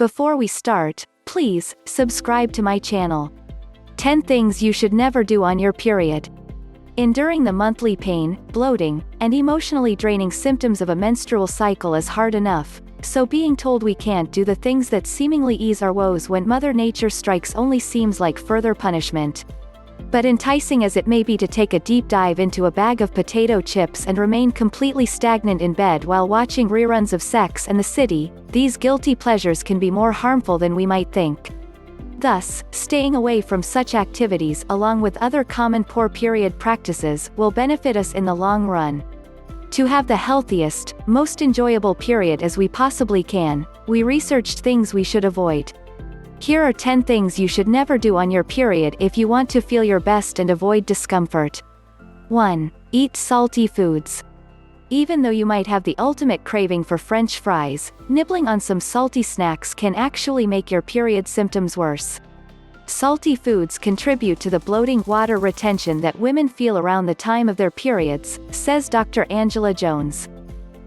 Before we start, please subscribe to my channel. 10 things you should never do on your period. Enduring the monthly pain, bloating, and emotionally draining symptoms of a menstrual cycle is hard enough, so being told we can't do the things that seemingly ease our woes when Mother Nature strikes only seems like further punishment. But enticing as it may be to take a deep dive into a bag of potato chips and remain completely stagnant in bed while watching reruns of Sex and the City, these guilty pleasures can be more harmful than we might think. Thus, staying away from such activities along with other common poor period practices will benefit us in the long run. To have the healthiest, most enjoyable period as we possibly can, we researched things we should avoid. Here are 10 things you should never do on your period if you want to feel your best and avoid discomfort. 1. Eat salty foods. Even though you might have the ultimate craving for French fries, nibbling on some salty snacks can actually make your period symptoms worse. Salty foods contribute to the bloating, water retention that women feel around the time of their periods, says Dr. Angela Jones.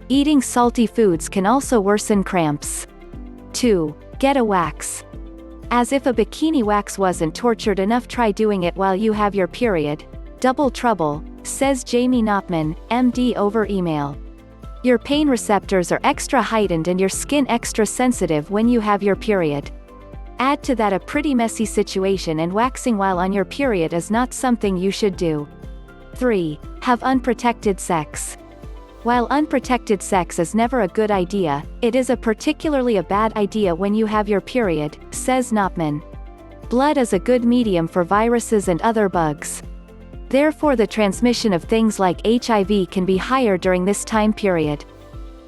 Eating salty foods can also worsen cramps. 2. Get a wax. As if a bikini wax wasn't tortured enough, try doing it while you have your period. Double trouble, says Jamie Knopman, MD, over email. Your pain receptors are extra heightened and your skin extra sensitive when you have your period. Add to that a pretty messy situation, and waxing while on your period is not something you should do. 3. Have unprotected sex. While unprotected sex is never a good idea, it is particularly a bad idea when you have your period, says Knopman. Blood is a good medium for viruses and other bugs. Therefore, the transmission of things like HIV can be higher during this time period.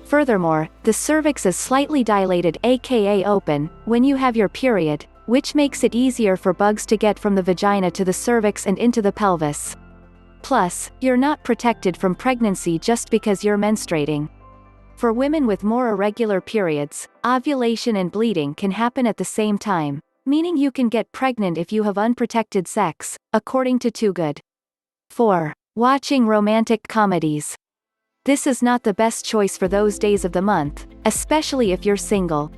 Furthermore, the cervix is slightly dilated, aka open, when you have your period, which makes it easier for bugs to get from the vagina to the cervix and into the pelvis. Plus, you're not protected from pregnancy just because you're menstruating. For women with more irregular periods, ovulation and bleeding can happen at the same time, meaning you can get pregnant if you have unprotected sex, according to Too Good. 4. Watching romantic comedies. This is not the best choice for those days of the month, especially if you're single.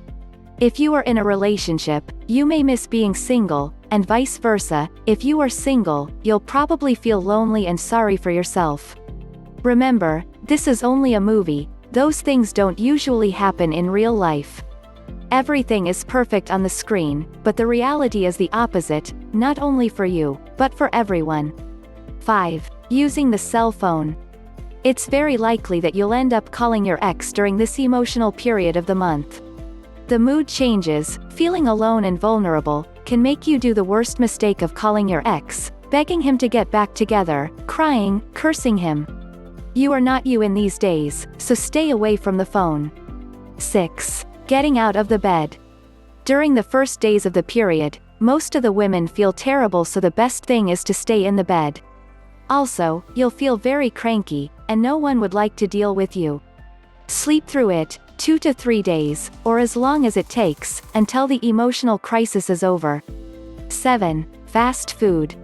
If you are in a relationship, you may miss being single, and vice versa. If you are single, you'll probably feel lonely and sorry for yourself. Remember, this is only a movie, those things don't usually happen in real life. Everything is perfect on the screen, but the reality is the opposite, not only for you, but for everyone. 5. Using the cell phone. It's very likely that you'll end up calling your ex during this emotional period of the month. The mood changes, feeling alone and vulnerable, can make you do the worst mistake of calling your ex, begging him to get back together, crying, cursing him. You are not you in these days, so stay away from the phone. 6. Getting out of the bed. During the first days of the period, most of the women feel terrible, so the best thing is to stay in the bed. Also, you'll feel very cranky, and no one would like to deal with you. Sleep through it, 2 to 3 days, or as long as it takes, until the emotional crisis is over. 7. Fast food.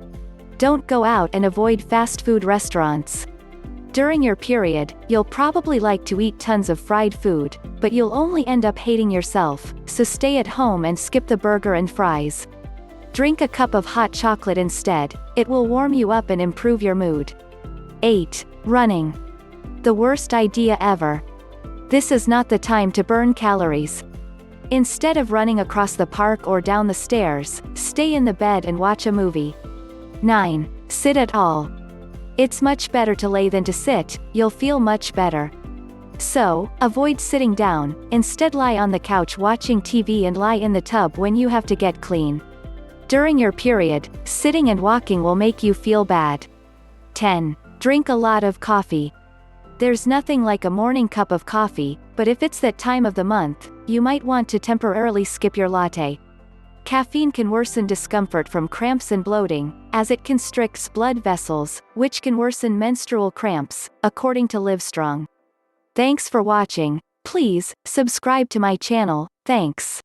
Don't go out and avoid fast food restaurants. During your period, you'll probably like to eat tons of fried food, but you'll only end up hating yourself, so stay at home and skip the burger and fries. Drink a cup of hot chocolate instead, it will warm you up and improve your mood. 8. Running. The worst idea ever. This is not the time to burn calories. Instead of running across the park or down the stairs, stay in the bed and watch a movie. 9. Sit at all. It's much better to lay than to sit, you'll feel much better. So, avoid sitting down, instead lie on the couch watching TV and lie in the tub when you have to get clean. During your period, sitting and walking will make you feel bad. 10. Drink a lot of coffee. There's nothing like a morning cup of coffee, but if it's that time of the month, you might want to temporarily skip your latte. Caffeine can worsen discomfort from cramps and bloating, as it constricts blood vessels, which can worsen menstrual cramps, according to Livestrong. Thanks for watching. Please subscribe to my channel. Thanks.